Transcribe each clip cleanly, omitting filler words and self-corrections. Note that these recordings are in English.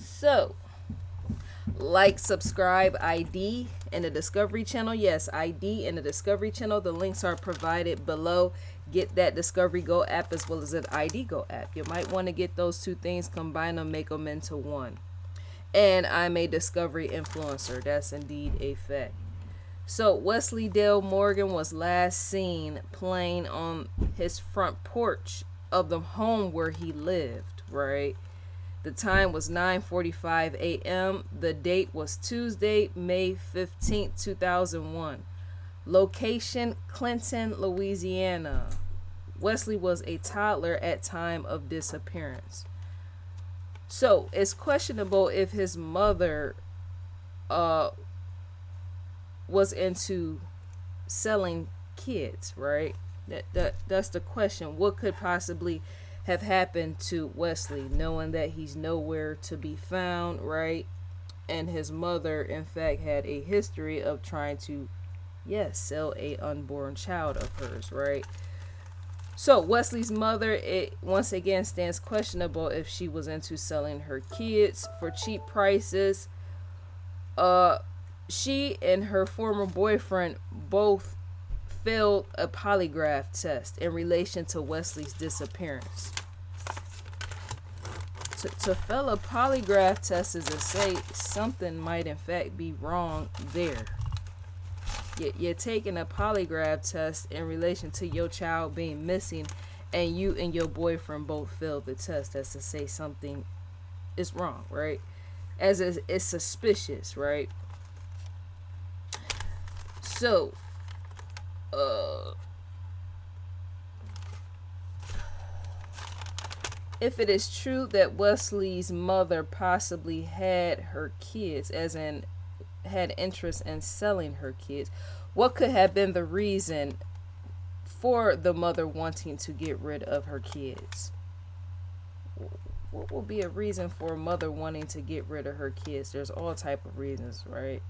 So, like, subscribe, ID in the Discovery Channel. Yes, ID in the Discovery Channel. The links are provided below. Get that Discovery Go app as well as an ID Go app. You might want to get those two things, combine them, make them into one. And I'm a Discovery influencer. That's indeed a fact. So, Wesley Dale Morgan was last seen playing on his front porch of the home where he lived, right? The time was 9:45 a.m. The date was Tuesday, May 15th, 2001. Location, Clinton, Louisiana. Wesley was a toddler at time of disappearance. So, it's questionable if his mother uh was into selling kids, right? That's the question. What could possibly have happened to Wesley, knowing that he's nowhere to be found, right? And his mother, in fact, had a history of trying to, yes, sell a unborn child of hers, right? So Wesley's mother, it once again stands questionable if she was into selling her kids for cheap prices. Uh, she and her former boyfriend both failed a polygraph test in relation to Wesley's disappearance. To fail a polygraph test is to say something might in fact be wrong there. You're taking a polygraph test in relation to your child being missing, and you and your boyfriend both failed the test. That's to say something is wrong, right? As it's suspicious, right? So, if it is true that Wesley's mother possibly had her kids, as in had interest in selling her kids, what could have been the reason for the mother wanting to get rid of her kids? What will be a reason for a mother wanting to get rid of her kids? There's all type of reasons, right?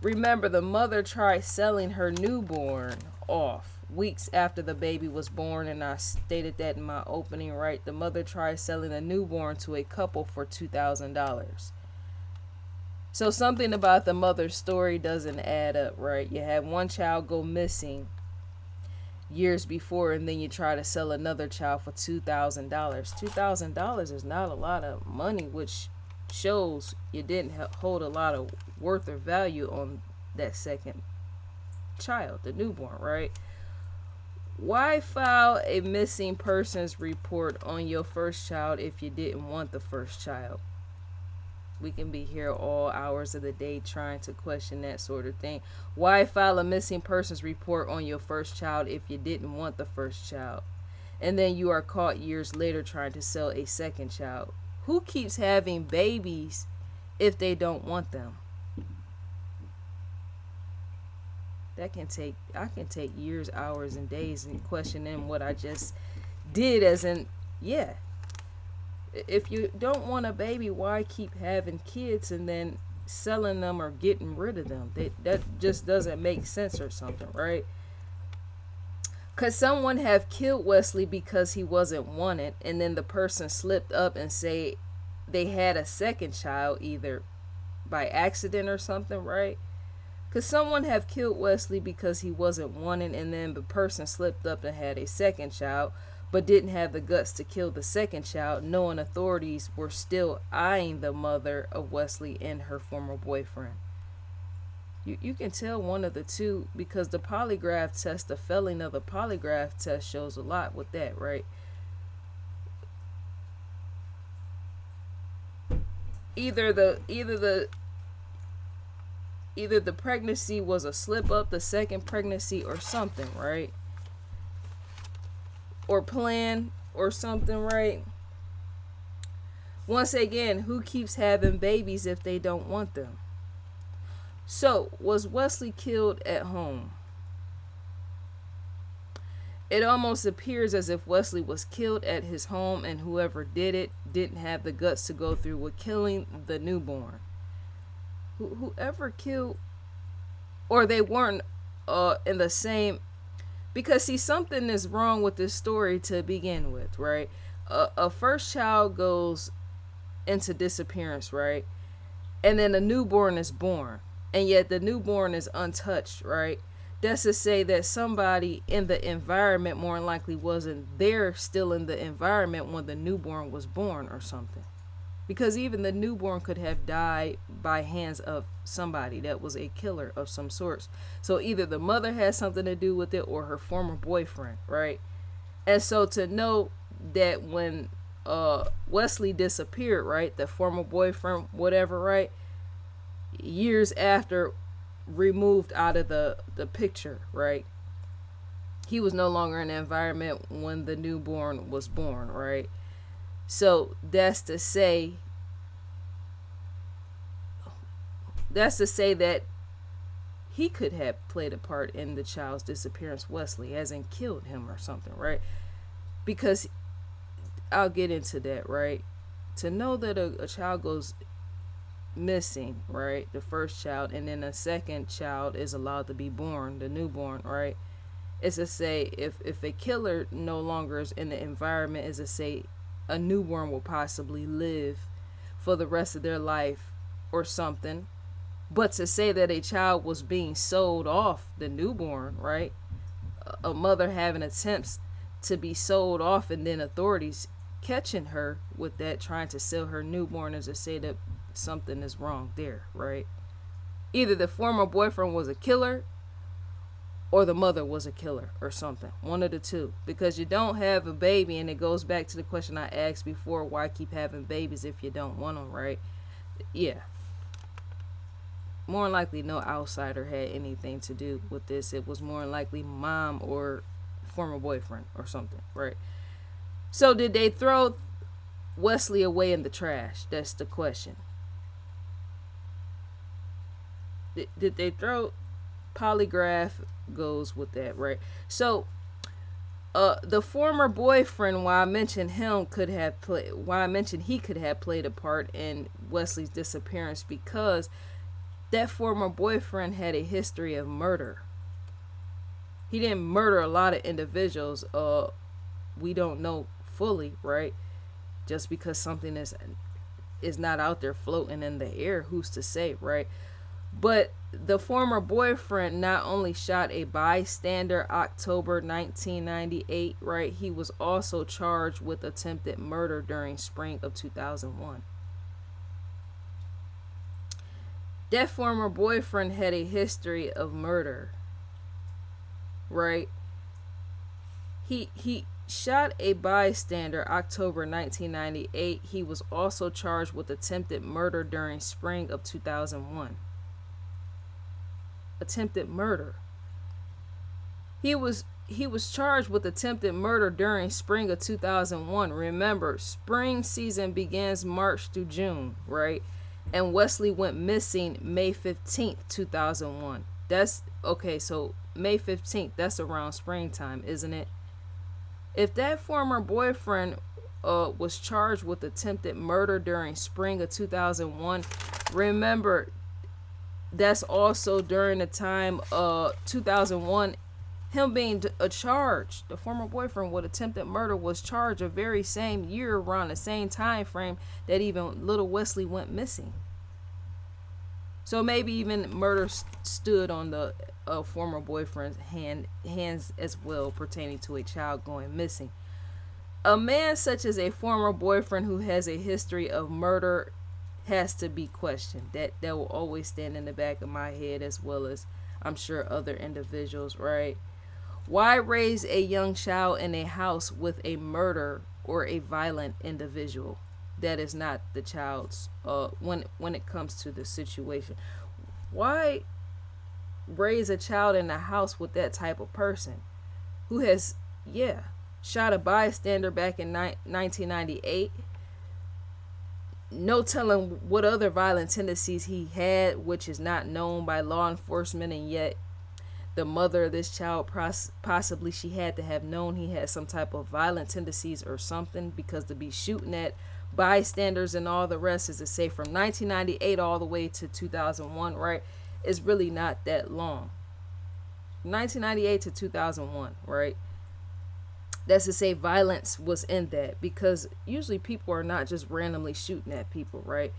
Remember, the mother tried selling her newborn off weeks after the baby was born, and I stated that in my opening, right? The mother tried selling a newborn to a couple for $2,000. So something about the mother's story doesn't add up, right? You had one child go missing years before, and then you try to sell another child for $2,000. $2,000 is not a lot of money, which shows you didn't hold a lot of worth or value on that second child, the newborn, right? Why file a missing persons report on your first child if you didn't want the first child? We can be here all hours of the day trying to question that sort of thing. Why file a missing persons report on your first child if you didn't want the first child? And then you are caught years later trying to sell a second child. Who keeps having babies if they don't want them? I can take years, hours, and days and questioning what I just did, as in, yeah. If you don't want a baby, why keep having kids and then selling them or getting rid of them? That just doesn't make sense or something, right? Could someone have killed Wesley because he wasn't wanted, and then the person slipped up and say they had a second child, either by accident or something, right? Could someone have killed Wesley because he wasn't wanted, and then the person slipped up and had a second child, but didn't have the guts to kill the second child, knowing authorities were still eyeing the mother of Wesley and her former boyfriend? You can tell one of the two, because the polygraph test, the failing of the polygraph test shows a lot with that, right? Either the pregnancy was a slip up, the second pregnancy, or something, right? Or plan or something, right? Once again, who keeps having babies if they don't want them? So, was Wesley killed at home? It almost appears as if Wesley was killed at his home, and whoever did it didn't have the guts to go through with killing the newborn. Whoever killed, or they weren't in the same, because see, something is wrong with this story to begin with, right? A first child goes into disappearance, right? And then a newborn is born, and yet the newborn is untouched, right? That's to say that somebody in the environment more than likely wasn't there still in the environment when the newborn was born or something. Because even the newborn could have died by hands of somebody that was a killer of some sorts. So either the mother had something to do with it or her former boyfriend, right? And so to know that when Wesley disappeared, right, the former boyfriend, whatever, right, years after, removed out of the picture, right, he was no longer in the environment when the newborn was born, right? So that's to say that he could have played a part in the child's disappearance, Wesley, as in killed him or something, right? Because I'll get into that, right? To know that a child goes missing, right? The first child, and then a second child is allowed to be born, the newborn, right? Is to say if a killer no longer is in the environment, is to say a newborn will possibly live for the rest of their life or something. But to say that a child was being sold off, the newborn, right? A mother having attempts to be sold off, and then authorities catching her with that, trying to sell her newborn, is to say that something is wrong there, right? Either the former boyfriend was a killer or the mother was a killer or something. One of the two. Because you don't have a baby, and it goes back to the question I asked before, why keep having babies if you don't want them, right? Yeah. More than likely no outsider had anything to do with this. It was more than likely mom or former boyfriend or something, right? So did they throw Wesley away in the trash? That's the question. Did they throw polygraph goes with that, right? So the former boyfriend, why I mentioned him could have played, why I mentioned he could have played a part in Wesley's disappearance, because that former boyfriend had a history of murder. He didn't murder a lot of individuals. We don't know fully, right? Just because something is not out there floating in the air, who's to say, right? But the former boyfriend not only shot a bystander October 1998, right? He was also charged with attempted murder during spring of 2001. That former boyfriend had a history of murder, right? He shot a bystander October 1998. He was also charged with attempted murder during spring of 2001. Attempted murder. He was charged with attempted murder during spring of 2001. Remember, spring season begins March through June, right? And Wesley went missing May 15th, 2001. That's okay, so May 15th, that's around springtime, isn't it? If that former boyfriend was charged with attempted murder during spring of 2001, remember, that's also during the time 2001, him being charged, the former boyfriend with attempted murder was charged the very same year, around the same time frame that even little Wesley went missing. So maybe even murder stood on the former boyfriend's hands as well, pertaining to a child going missing. A man such as a former boyfriend who has a history of murder has to be questioned. That will always stand in the back of my head, as well as I'm sure other individuals, right? Why raise a young child in a house with a murder or a violent individual? That is not the child's when it comes to the situation. Why raise a child in a house with that type of person who has shot a bystander back in 1998? No telling what other violent tendencies he had, which is not known by law enforcement, and yet the mother of this child possibly she had to have known he had some type of violent tendencies or something, because to be shooting at bystanders and all the rest, is to say from 1998 all the way to 2001, right, is really not that long. 1998 to 2001, right? That's to say violence was in that, because usually people are not just randomly shooting at people, right?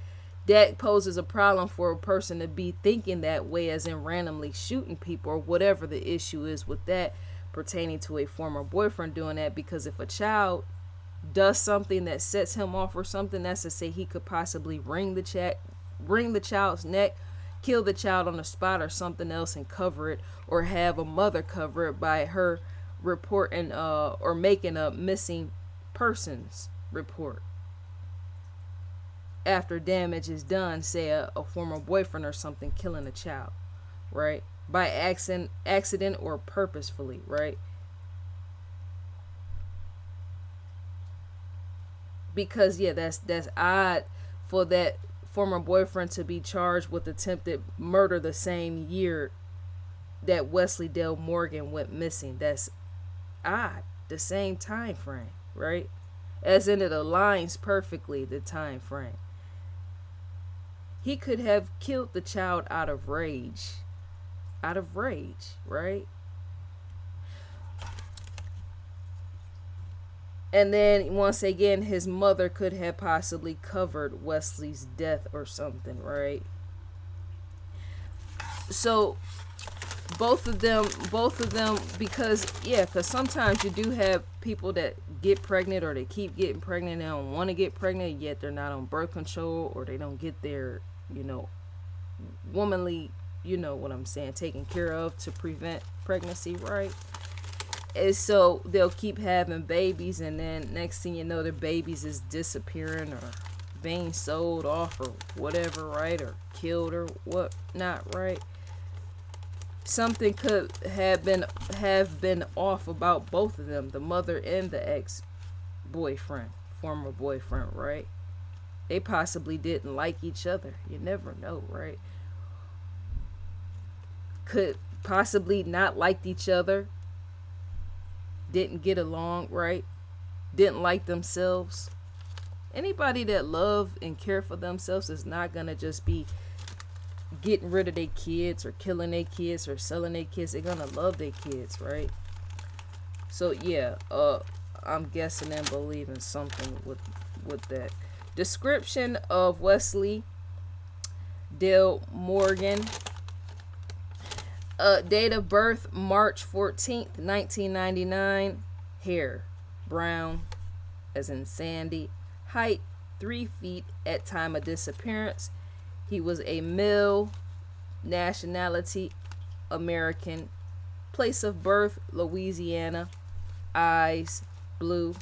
That poses a problem for a person to be thinking that way, as in randomly shooting people, or whatever the issue is with that pertaining to a former boyfriend doing that. Because if a child does something that sets him off or something, that's to say he could possibly wring the child's neck, kill the child on the spot or something else, and cover it, or have a mother cover it by her reporting or making a missing persons report after damage is done, say a former boyfriend or something killing a child, right? By accident or purposefully, right? Because yeah, that's odd for that former boyfriend to be charged with attempted murder the same year that Wesley Dale Morgan went missing. That's odd. The same time frame, right? As in, it aligns perfectly, the time frame. He could have killed the child out of rage. Out of rage, right? And then once again, his mother could have possibly covered Wesley's death or something, right? So both of them, because yeah, because sometimes you do have people that get pregnant, or they keep getting pregnant, they don't want to get pregnant, yet they're not on birth control, or they don't get their, womanly, you know what I'm saying, taken care of to prevent pregnancy, right? And so they'll keep having babies, and then next thing you know, their babies is disappearing or being sold off or whatever, right? Or killed or whatnot, right? Something could have been off about both of them, the mother and the ex boyfriend, former boyfriend, right? They possibly didn't like each other. You never know, right? Could possibly not liked each other, didn't get along, right? Didn't like themselves. Anybody that love and care for themselves is not gonna just be getting rid of their kids or killing their kids or selling their kids. They're gonna love their kids, right? So yeah, I'm guessing and believing something with that. Description of Wesley Dale Morgan. Date of birth March 14th, 1999. Hair brown, as in sandy. Height 3 feet at time of disappearance. He was a male. Nationality American. Place of birth Louisiana. Eyes blue.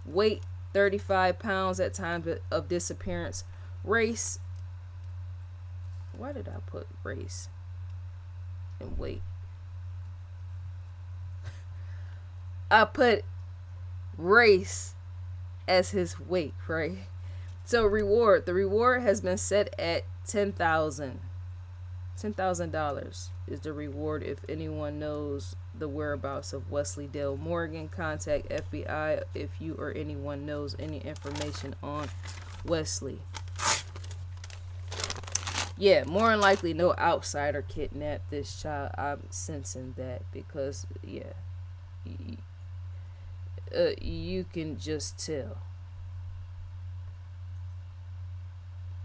Weight 35 pounds at time of disappearance. Race. Why did I put race and weight? I put race as his weight, right? So reward. The reward has been set at $10,000. $10,000 is the reward. If anyone knows the whereabouts of Wesley Dale Morgan, contact FBI if you or anyone knows any information on Wesley. Yeah, more than likely no outsider kidnapped this child. I'm sensing that, because yeah, you can just tell,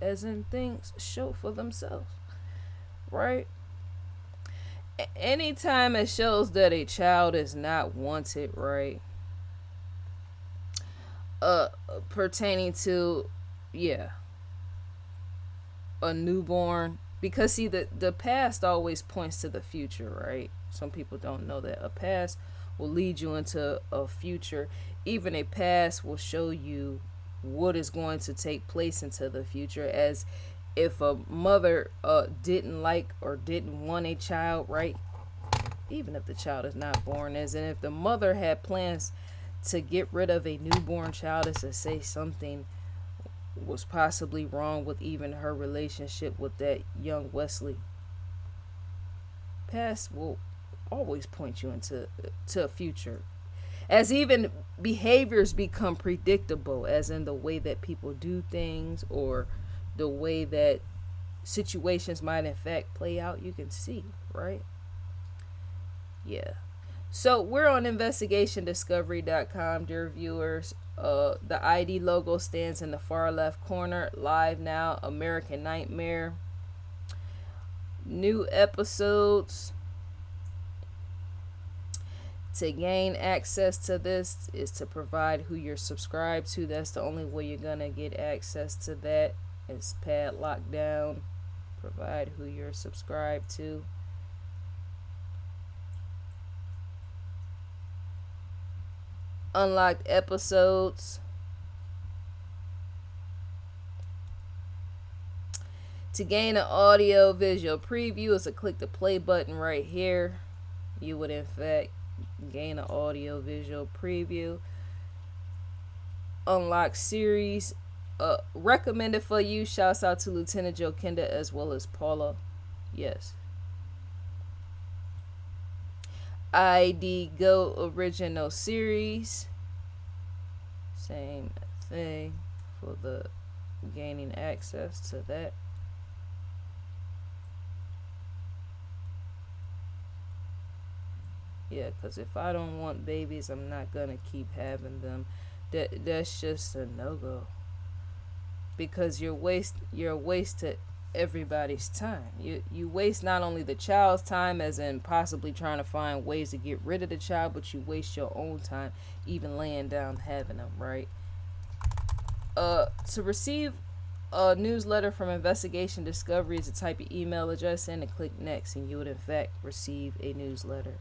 as in things show for themselves, right? Anytime it shows that a child is not wanted, right? Pertaining to, yeah, a newborn, because see, the past always points to the future, right? Some people don't know that a past will lead you into a future. Even a past will show you what is going to take place into the future. As if a mother didn't like or didn't want a child, right? Even if the child is not born, as in if the mother had plans to get rid of a newborn child, is to say something was possibly wrong with even her relationship with that young Wesley. Past will always point you into a future, as even behaviors become predictable, as in the way that people do things or the way that situations might in fact play out. You can see, right? Yeah. So we're on investigationdiscovery.com, dear viewers. The ID logo stands in the far left corner. Live now, American Nightmare. New episodes. To gain access to this is to provide who you're subscribed to. That's the only way you're gonna get access to that. It's padlocked down. Provide who you're subscribed to. Unlocked episodes. To gain an audio visual preview is to click the play button right here. You would in fact gain an audio visual preview. Unlock series. Recommended for you. Shouts out to Lieutenant Joe Kenda as well as Paula. Yes. ID Go original series. Same thing for the gaining access to that. Yeah, because if I don't want babies, I'm not gonna keep having them. That's just a no-go. Because you're wasted everybody's time. You waste not only the child's time, as in possibly trying to find ways to get rid of the child, but you waste your own time even laying down having them, right? To receive a newsletter from Investigation Discovery is to type your email address in and click next, and you would in fact receive a newsletter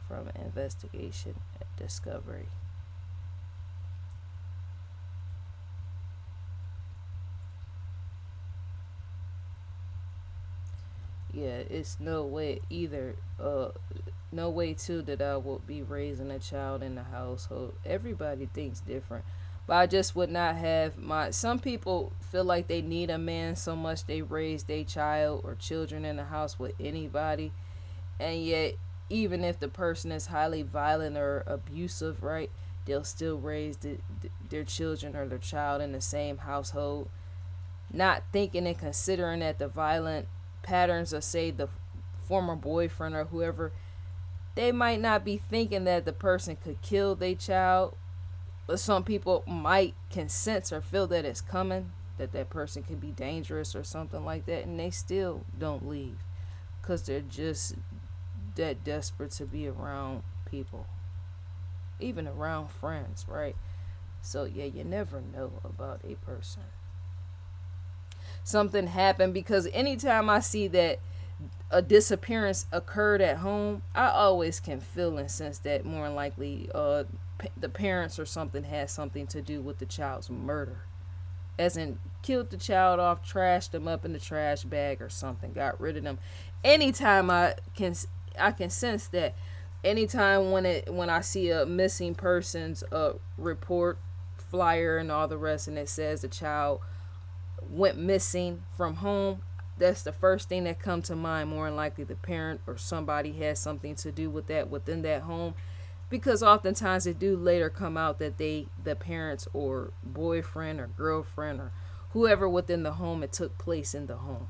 from Investigation Discovery. Yeah, it's no way either. No way too that I will be raising a child in the household. Everybody thinks different, but I just would not have my. Some people feel like they need a man so much they raise their child or children in the house with anybody, and yet even if the person is highly violent or abusive, right, they'll still raise their children or their child in the same household, not thinking and considering that the violent patterns of, say, the former boyfriend or whoever, they might not be thinking that the person could kill their child, but some people might can sense or feel that it's coming, that that person could be dangerous or something like that, and they still don't leave because they're just that desperate to be around people, even around friends, right? So yeah, you never know about a person. Something happened, because anytime I see that a disappearance occurred at home, I always can feel and sense that more than likely the parents or something had something to do with the child's murder, as in killed the child off, trashed them up in the trash bag or something, got rid of them. Anytime I can sense that. Anytime when I see a missing persons report flyer and all the rest, and it says the child went missing from home, that's the first thing that come to mind. More than likely the parent or somebody has something to do with that within that home, because oftentimes it do later come out that the parents or boyfriend or girlfriend or whoever within the home, it took place in the home.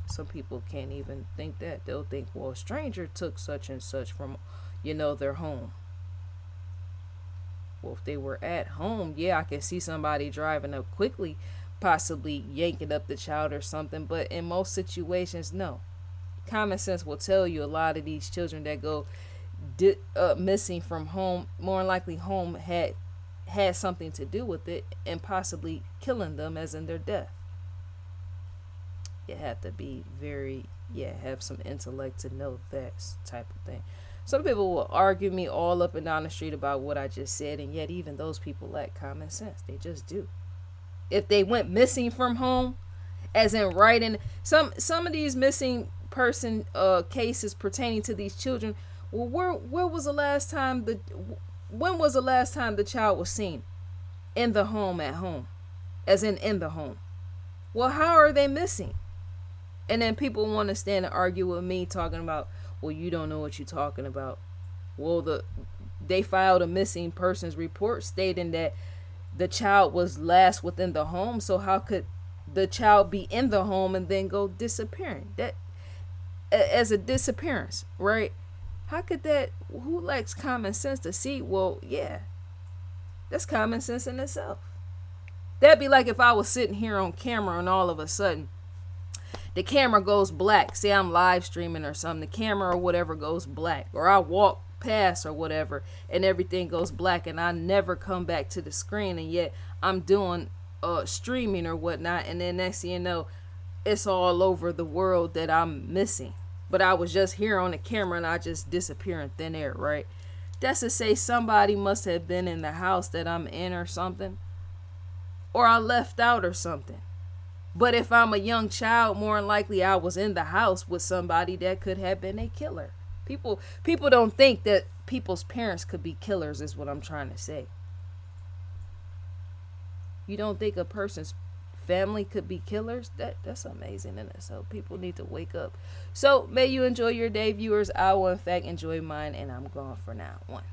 Some people can't even think that. They'll think, well, a stranger took such and such from their home. Well, if they were at home, yeah, I can see somebody driving up quickly, possibly yanking up the child or something. But in most situations, no. Common sense will tell you a lot of these children that go missing from home, more than likely home had something to do with it and possibly killing them, as in their death. You have to be have some intellect to know that type of thing. Some people will argue me all up and down the street about what I just said, and yet even those people lack common sense. They just do. If they went missing from home, as in writing some of these missing person cases pertaining to these children, well, where was the last time when was the last time the child was seen in the home, at home, as in the home? Well, how are they missing? And then people want to stand and argue with me talking about, well, you don't know what you're talking about. Well, they filed a missing persons report stating that the child was last within the home. So how could the child be in the home and then go disappearing? That as a disappearance, right? How could that, who lacks common sense to see? Well, yeah, that's common sense in itself. That'd be like if I was sitting here on camera and all of a sudden the camera goes black. Say I'm live streaming or something, the camera or whatever goes black, or I walk past or whatever and everything goes black and I never come back to the screen, and yet I'm doing streaming or whatnot, and then next thing you know, it's all over the world that I'm missing. But I was just here on the camera and I just disappear in thin air, right? That's to say somebody must have been in the house that I'm in or something, or I left out or something. But if I'm a young child, more than likely I was in the house with somebody that could have been a killer. People don't think that people's parents could be killers, is what I'm trying to say. You don't think a person's family could be killers? That's amazing in it. So people need to wake up. So may you enjoy your day, viewers. I will in fact enjoy mine, and I'm gone for now. One.